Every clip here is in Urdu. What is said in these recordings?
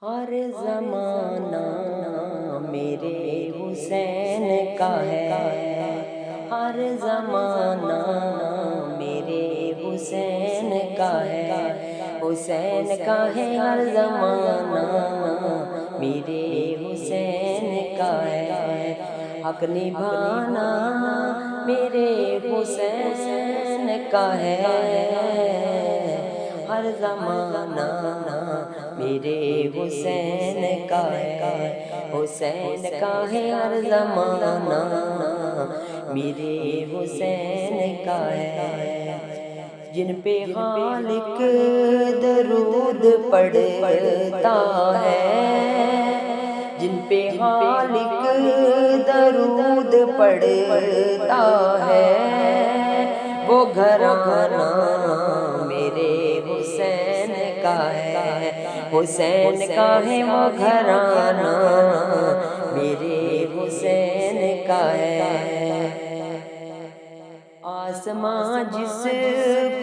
ہر زمانہ میرے حسین کا ہے، ہر زمانہ میرے حسین کا ہے، حسین کا ہے ہر زمانہ میرے حسین کا ہے، حق نبھانا میرے حسین کا ہے، ہر زمانہ میرے حسین کا ہے، حسین کا ہے ہر زمانہ میرے حسین کا ہے، جن پہ خالق درود پڑھتا ہے، جن پہ خالق درود پڑھتا ہے، وہ گھرانہ میرے حسین کا ہے، حسین کا ہے وہ گھرانہ میرے حسین کا ہے، آسماں جس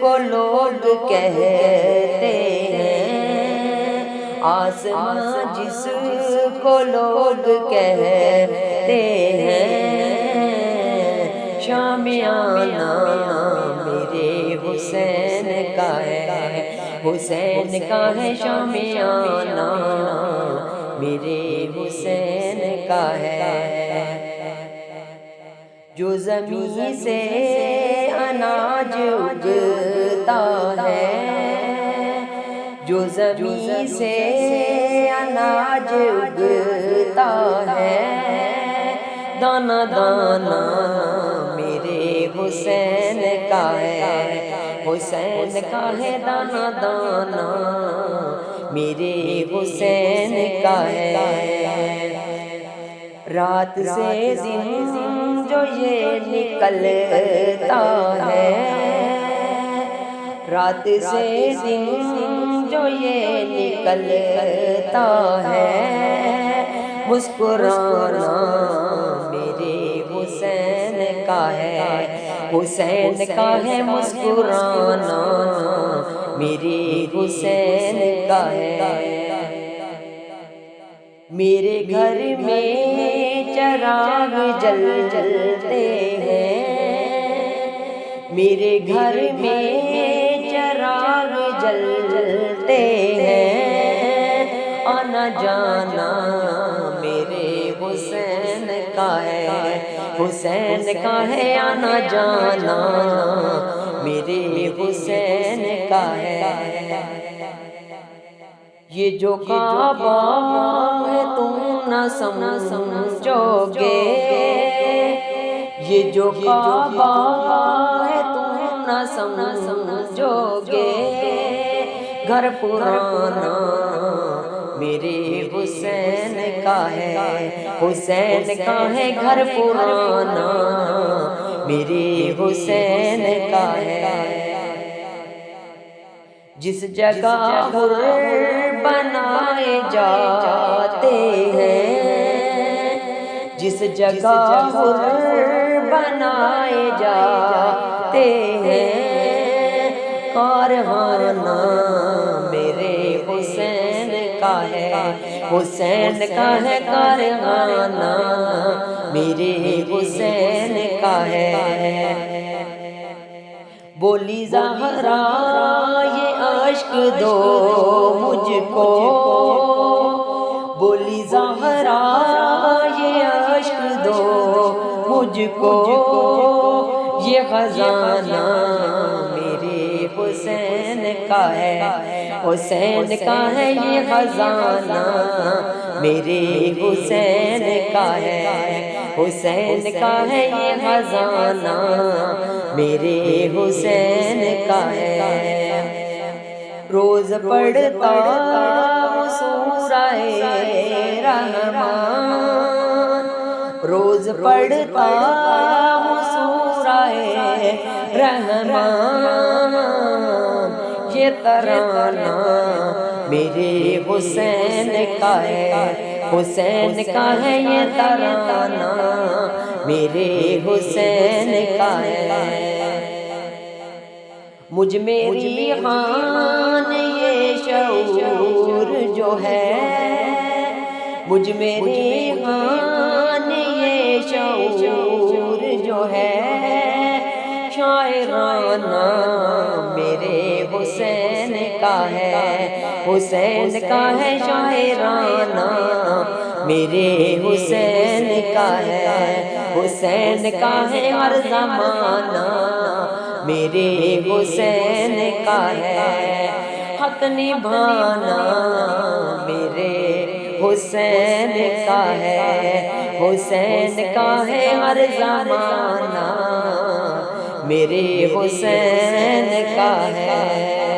کو لوگ کہتے ہیں، آسماں جس کو لوگ کہتے ہیں، شامیانہ میرے حسین کا ہے، حسین کا ہے شامیانہ میرے حسین کا ہے، جو زمین سے اناج اگتا ہے، جو زمین سے اناج اگتا ہے، دانا دانا میرے حسین کا ہے، حسین کا ہے دانا دانا میرے حسین کا ہے، رات سے دن جو یہ نکلتا ہے، رات سے دن جو یہ نکلتا ہے، مسکرانا میرے حسین کا ہے، حسین کا ہے مسکرانا میرے حسین کا ہے، میرے گھر میں چراغ جلتے ہیں، میرے گھر میں چراغ جلتے ہیں، آنا جانا میرے حسین کا ہے، حسین کا ہے آنا جانا میرے حسین کا ہے، یہ جو کعبہ ہے تم نہ سمجھو گے، یہ جو کعبہ ہے تم نہ سمجھو گے، گھر پرانا میرے حسین کا ہے، حسین کا ہے گھر پرانا میرے حسین کا ہے، جس جگہ حر بنائے جاتے ہیں، جس جگہ حر بنائے جاتے ہیں، کارخانہ میرے حسین کا ہے، حسین کا ہے کارخانہ میرے حسین کا ہے، بولی زہرا یہ عشق دو مجھ کو، بولی زہرا یہ عشق دو مجھ کو، یہ خزانہ میرے حسین کا ہے، حسین کا ہے یہ خزانہ میرے حسین کا ہے، حسین کا ہے یہ خزانہ میرے حسین کا ہے، روز پڑھتا ہوں سورہ رحمان، روز پڑھتا ہوں سورہ رحمان، یہ ترانہ میرے حسین کا ہے، حسین کا ہے یہ ترانہ میرے حسین کا ہے، مجھ میری خان یہ شعور جو ہے مجھ میں ریحان یہ شعور جو ہے شاعرانہ میرے حسین کا ہے، حسین کا ہے شاعرانہ میرے حسین کا ہے، حسین کا ہے ہر زمانہ میرے حسین کا ہے، حق نبھانا میرے حسین کا ہے، حسین کا ہے ہر زمانہ میرے حسین کا ہے۔